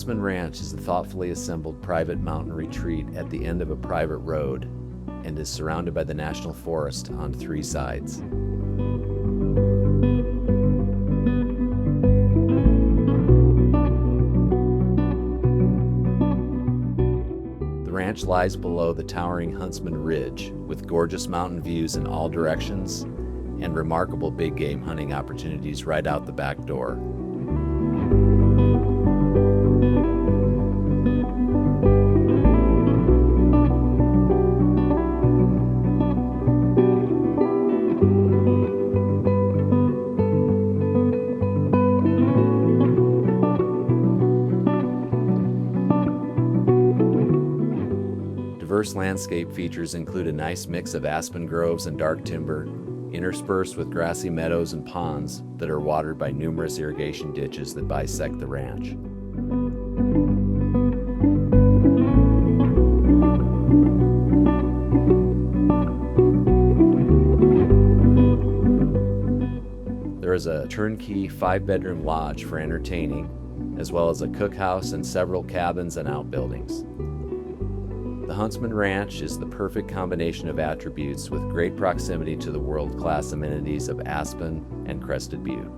Huntsman Ranch is a thoughtfully assembled private mountain retreat at the end of a private road and is surrounded by the National Forest on 3 sides. The ranch lies below the towering Huntsman Ridge, with gorgeous mountain views in all directions and remarkable big game hunting opportunities right out the back door. Diverse landscape features include a nice mix of aspen groves and dark timber, interspersed with grassy meadows and ponds that are watered by numerous irrigation ditches that bisect the ranch. There is a turnkey 5-bedroom lodge for entertaining, as well as a cookhouse and several cabins and outbuildings. The Huntsman Ranch is the perfect combination of attributes with great proximity to the world-class amenities of Aspen and Crested Butte.